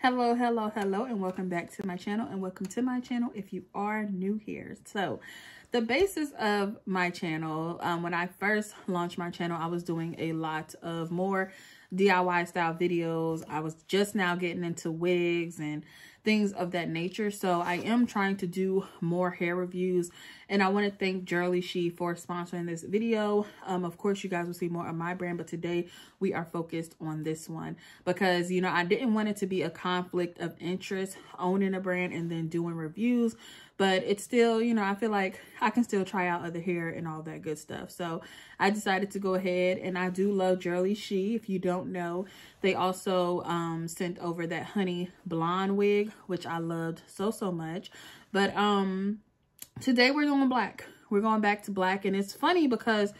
Hello, and welcome back to my channel, and welcome to my channel if you are new here. So the basis of my channel, when I first launched my channel, I was doing a lot of more DIY style videos. I was just now getting into wigs and things of that nature. So I am trying to do more hair reviews, and I want to thank Jurllyshe for sponsoring this video. Of course, you guys will see more of my brand, but today we are focused on this one because, you know, I didn't want it to be a conflict of interest owning a brand and then doing reviews. But it's still, you know, I feel like I can still try out other hair and all that good stuff. So I decided to go ahead, and I do love Jurllyshe. If you don't know, they also sent over that honey blonde wig, which I loved so much. But today we're doing black. We're going back to black, and it's funny because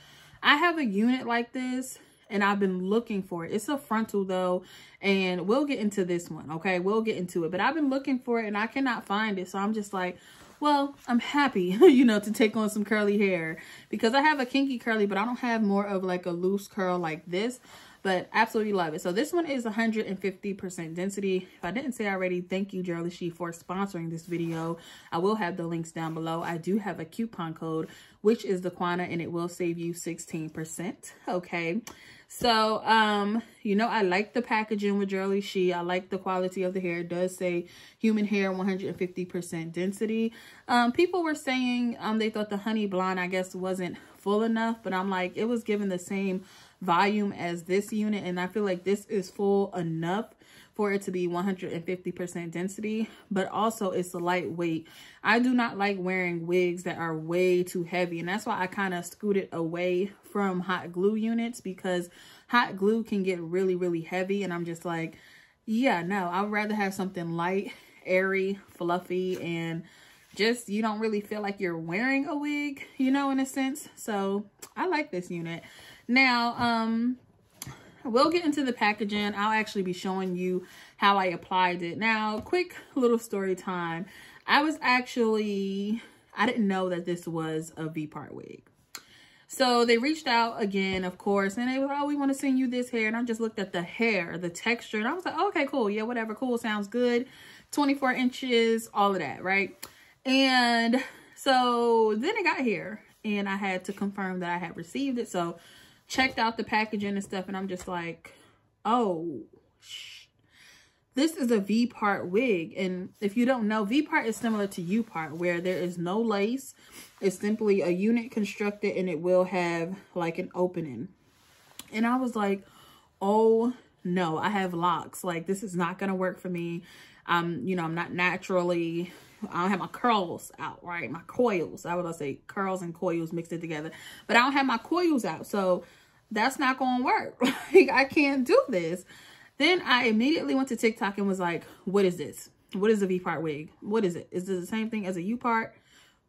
I have a unit like this and I've been looking for it. It's a frontal though, and we'll get into this one, okay? We'll get into it, but I've been looking for it and I cannot find it. So I'm just like, well, I'm happy, you know, to take on some curly hair because I have a kinky curly, but I don't have more of like a loose curl like this, but absolutely love it. So this one is 150% density. If I didn't say already, thank you, Jurllyshe, for sponsoring this video. I will have the links down below. I do have a coupon code, which is Daquana, and it will save you 16%. Okay. So, you know, I like the packaging with Jurllyshe. I like the quality of the hair. It does say human hair, 150% density. People were saying they thought the honey blonde, I guess, wasn't full enough, but I'm like, it was given the same volume as this unit, and I feel like this is full enough for it to be 150% density, but also it's lightweight. I do not like wearing wigs that are way too heavy, and that's why I kind of scooted away from hot glue units, because hot glue can get really heavy, and I'm just like, yeah, no, I'd rather have something light, airy, fluffy, and just, you don't really feel like you're wearing a wig, you know, in a sense. So I like this unit. Now, we'll get into the packaging. I'll actually be showing you how I applied it. Now, quick little story time. I didn't know that this was a V-Part wig. So they reached out again, of course, and they were like, oh, we want to send you this hair. And I just looked at the hair, the texture, and I was like, oh, okay, cool. Yeah, whatever. Cool. Sounds good. 24 inches, all of that, right? And so then it got here, and I had to confirm that I had received it. So checked out the packaging and stuff, and I'm just like, oh, this is a V-part wig. And if you don't know, V-part is similar to U-part, where there is no lace. It's simply a unit constructed, and it will have like an opening. And I was like, oh no, I have locks. Like, this is not gonna work for me. You know, I'm not naturally, I don't have my curls out, right? My coils. I would say curls and coils mixed it together, but I don't have my coils out. So that's not going to work. Like, I can't do this. Then I immediately went to TikTok and was like, what is this? What is a V-part wig? What is it? Is this the same thing as a U-part?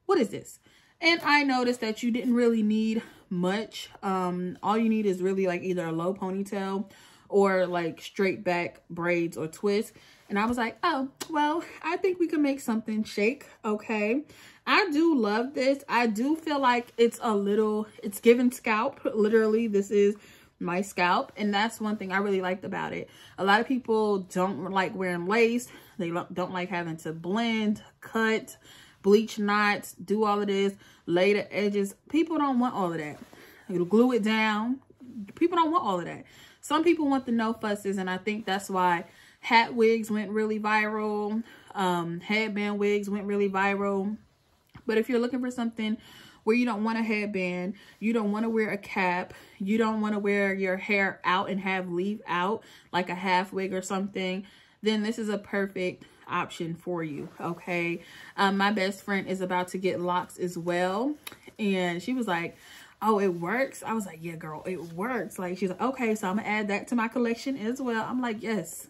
What is this? And I noticed that you didn't really need much. All you need is really like either a low ponytail or like straight back braids or twists. And I was like, oh, well, I think we can make something shake. Okay. I do love this. I do feel like it's giving scalp. Literally, this is my scalp. And that's one thing I really liked about it. A lot of people don't like wearing lace. They don't like having to blend, cut, bleach knots, do all of this, lay the edges. People don't want all of that. It'll glue it down. People don't want all of that. Some people want the no fusses, and I think that's why hat wigs went really viral. Headband wigs went really viral. But if you're looking for something where you don't want a headband, you don't want to wear a cap, you don't want to wear your hair out and have leave out like a half wig or something, then this is a perfect option for you. Okay. My best friend is about to get locks as well, and she was like, oh, it works. I was like, yeah, girl, it works. Like, she's like, okay, so I'm gonna add that to my collection as well. I'm like, yes.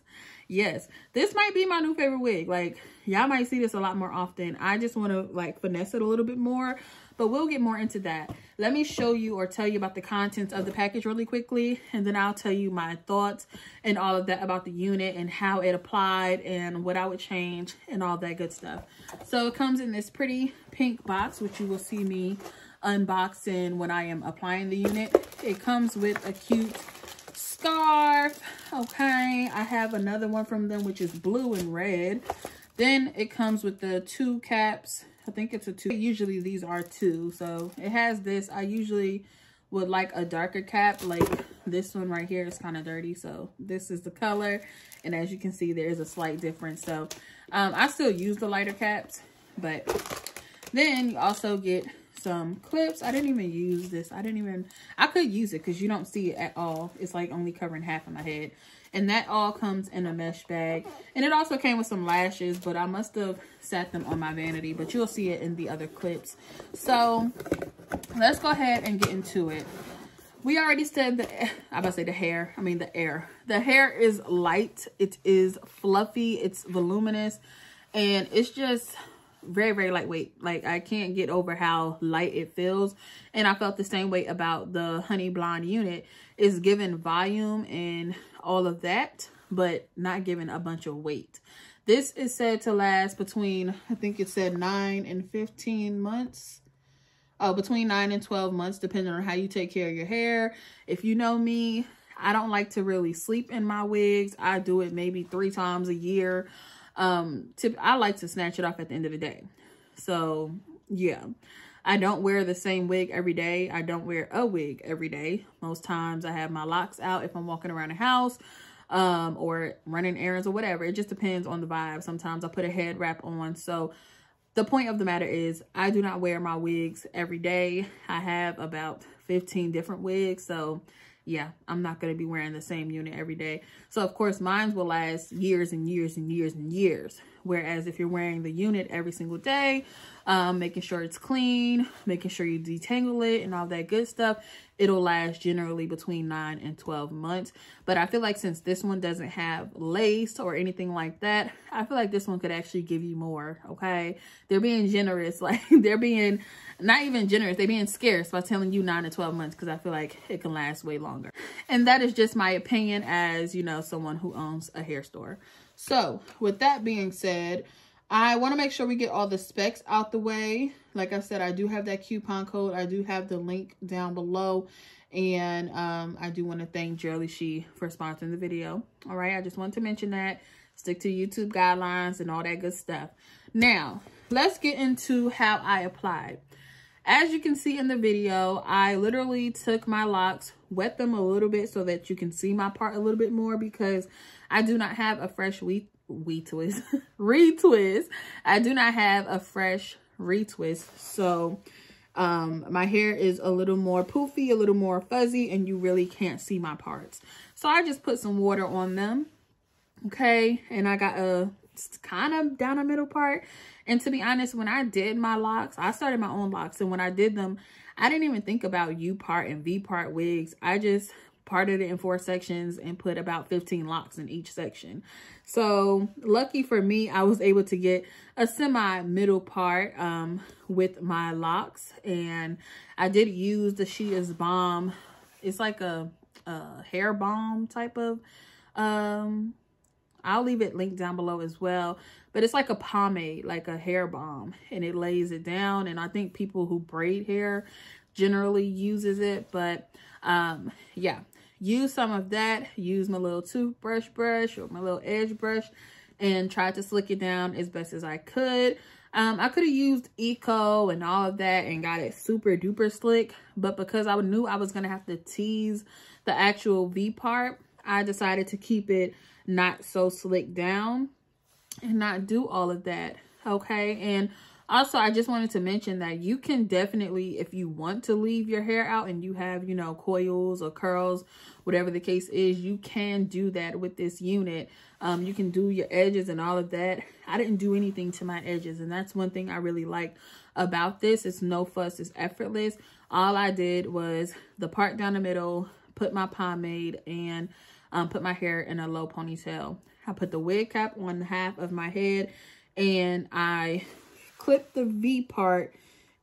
This might be my new favorite wig. Like, y'all might see this a lot more often. I just want to like finesse it a little bit more, but we'll get more into that. Let me show you or tell you about the contents of the package really quickly, and then I'll tell you my thoughts and all of that about the unit and how it applied and what I would change and all that good stuff. So it comes in this pretty pink box, which you will see me unboxing when I am applying the unit. It comes with a cute scarf. Okay, I have another one from them, which is blue and red. Then it comes with the 2 caps. I think it's a 2. Usually these are 2. So it has this. I usually would like a darker cap. Like this one right here is kind of dirty. So this is the color. And as you can see, there is a slight difference. So I still use the lighter caps. But then you also get some clips. I didn't even use this. I could use it because you don't see it at all. It's like only covering half of my head. And that all comes in a mesh bag. And it also came with some lashes, but I must have sat them on my vanity. But you'll see it in the other clips. So let's go ahead and get into it. We already said the hair. The hair is light. It is fluffy. It's voluminous. And it's just very, very lightweight. Like, I can't get over how light it feels. And I felt the same way about the Honey Blonde unit. It's giving volume and all of that, but not giving a bunch of weight. This is said to last between, I think it said 9 and 15 months. Oh, between 9 and 12 months, depending on how you take care of your hair. If you know me, I don't like to really sleep in my wigs. I do it maybe 3 times a year. I like to snatch it off at the end of the day. So yeah, I don't wear the same wig every day. I don't wear a wig every day. Most times I have my locks out if I'm walking around the house, or running errands or whatever. It just depends on the vibe. Sometimes I put a head wrap on. So the point of the matter is I do not wear my wigs every day. I have about 15 different wigs. So yeah, I'm not going to be wearing the same unit every day. So of course, mine will last years and years and years and years. Whereas if you're wearing the unit every single day, making sure it's clean, making sure you detangle it and all that good stuff, it'll last generally between 9 and 12 months. But I feel like since this one doesn't have lace or anything like that, I feel like this one could actually give you more, okay? They're being generous. Like, they're being not even generous. They're being scarce by telling you 9 to 12 months because I feel like it can last way longer. And that is just my opinion as, you know, someone who owns a hair store. So with that being said, I want to make sure we get all the specs out the way. Like I said, I do have that coupon code. I do have the link down below. And I do want to thank Jurllyshe for sponsoring the video. All right, I just wanted to mention that. Stick to YouTube guidelines and all that good stuff. Now, let's get into how I applied. As you can see in the video, I literally took my locks, wet them a little bit so that you can see my part a little bit more because I do not have a fresh retwist. I do not have a fresh retwist. So my hair is a little more poofy, a little more fuzzy, and you really can't see my parts. So I just put some water on them. Okay, and I got a kind of down the middle part. And to be honest, when I did my locks, I started my own locks. And when I did them, I didn't even think about U-part and V-part wigs. I just parted it in 4 sections and put about 15 locks in each section. So lucky for me, I was able to get a semi-middle part with my locks. And I did use the She Is Balm. It's like a hair balm type of I'll leave it linked down below as well. But it's like a pomade, like a hair balm. And it lays it down. And I think people who braid hair generally uses it. But yeah, use some of that. Use my little toothbrush brush or my little edge brush. And try to slick it down as best as I could. I could have used Eco and all of that and got it super duper slick. But because I knew I was going to have to tease the actual V part, I decided to keep it not so slick down and not do all of that. Okay, and also I just wanted to mention that you can definitely, if you want to leave your hair out and you have, you know, coils or curls, whatever the case is, you can do that with this unit. You can do your edges and all of that. I didn't do anything to my edges, and that's one thing I really liked about this. It's no fuss, it's effortless. All I did was the part down the middle, put my pomade, and put my hair in a low ponytail. I put the wig cap on half of my head and I clipped the V part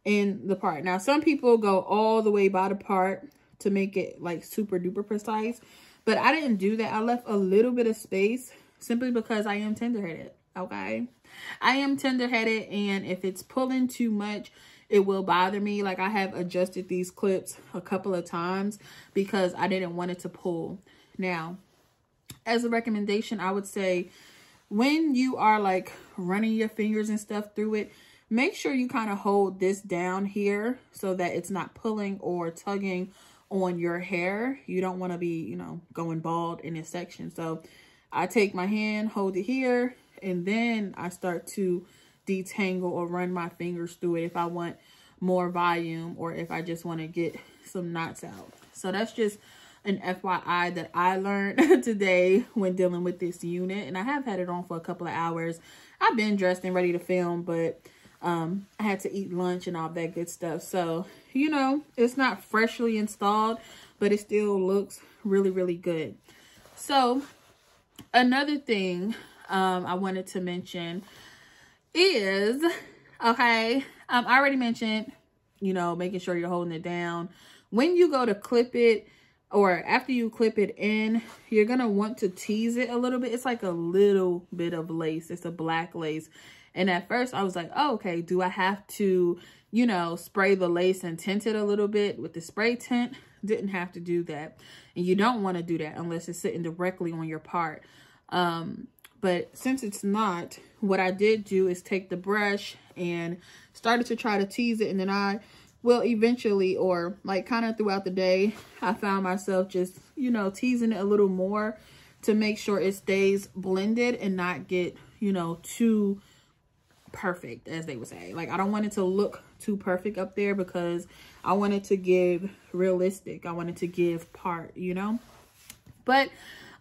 in the part. Now, some people go all the way by the part to make it like super duper precise, but I didn't do that. I left a little bit of space simply because I am tender-headed, okay? I am tender-headed, and if it's pulling too much, it will bother me. Like, I have adjusted these clips a couple of times because I didn't want it to pull. Now, as a recommendation, I would say when you are like running your fingers and stuff through it, make sure you kind of hold this down here so that it's not pulling or tugging on your hair. You don't want to be, you know, going bald in this section. So I take my hand, hold it here, and then I start to detangle or run my fingers through it if I want more volume or if I just want to get some knots out. So that's just an FYI that I learned today when dealing with this unit. And I have had it on for a couple of hours. I've been dressed and ready to film, but I had to eat lunch and all that good stuff. So, you know, it's not freshly installed, but it still looks really, really good. So another thing I wanted to mention is, okay, I already mentioned, you know, making sure you're holding it down. When you go to clip it, or after you clip it in, you're going to want to tease it a little bit. It's like a little bit of lace. It's a black lace. And at first I was like, oh, okay, do I have to, you know, spray the lace and tint it a little bit with the spray tint? Didn't have to do that. And you don't want to do that unless it's sitting directly on your part. But since it's not, what I did do is take the brush and started to try to tease it. And then well, eventually, or like kind of throughout the day, I found myself just, you know, teasing it a little more to make sure it stays blended and not get, you know, too perfect, as they would say. Like, I don't want it to look too perfect up there because I want it to give realistic. I want it to give part, you know. But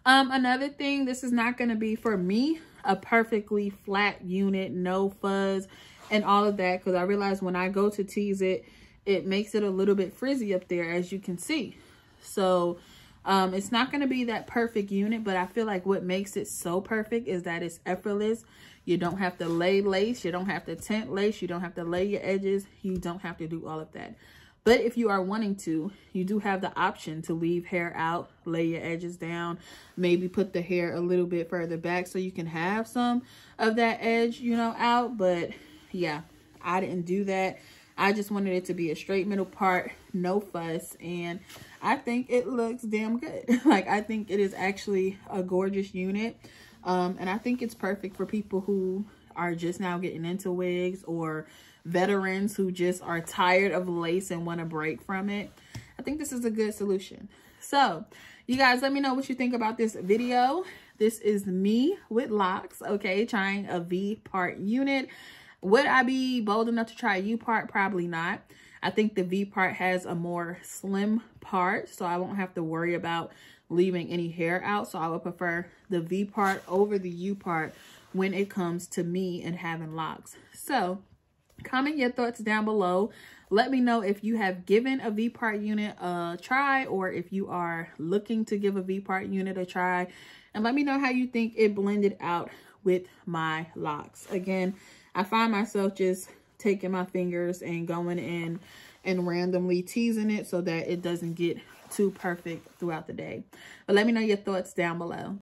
another thing, this is not going to be for me a perfectly flat unit, no fuzz and all of that, because I realized when I go to tease it, it makes it a little bit frizzy up there, as you can see. So it's not going to be that perfect unit, but I feel like what makes it so perfect is that it's effortless. You don't have to lay lace. You don't have to tint lace. You don't have to lay your edges. You don't have to do all of that. But if you are wanting to, you do have the option to leave hair out, lay your edges down, maybe put the hair a little bit further back so you can have some of that edge, you know, out. But yeah, I didn't do that. I just wanted it to be a straight middle part, no fuss, and I think it looks damn good. Like, I think it is actually a gorgeous unit, and I think it's perfect for people who are just now getting into wigs or veterans who just are tired of lace and want to break from it. I think this is a good solution. So, you guys, let me know what you think about this video. This is me with LOCS, okay, trying a V-part unit. Would I be bold enough to try a U-part? Probably not. I think the V-part has a more slim part, so I won't have to worry about leaving any hair out. So I would prefer the V-part over the U-part when it comes to me and having locks. So comment your thoughts down below. Let me know if you have given a V-part unit a try, or if you are looking to give a V-part unit a try. And let me know how you think it blended out with my locks. Again, I find myself just taking my fingers and going in and randomly teasing it so that it doesn't get too perfect throughout the day. But let me know your thoughts down below.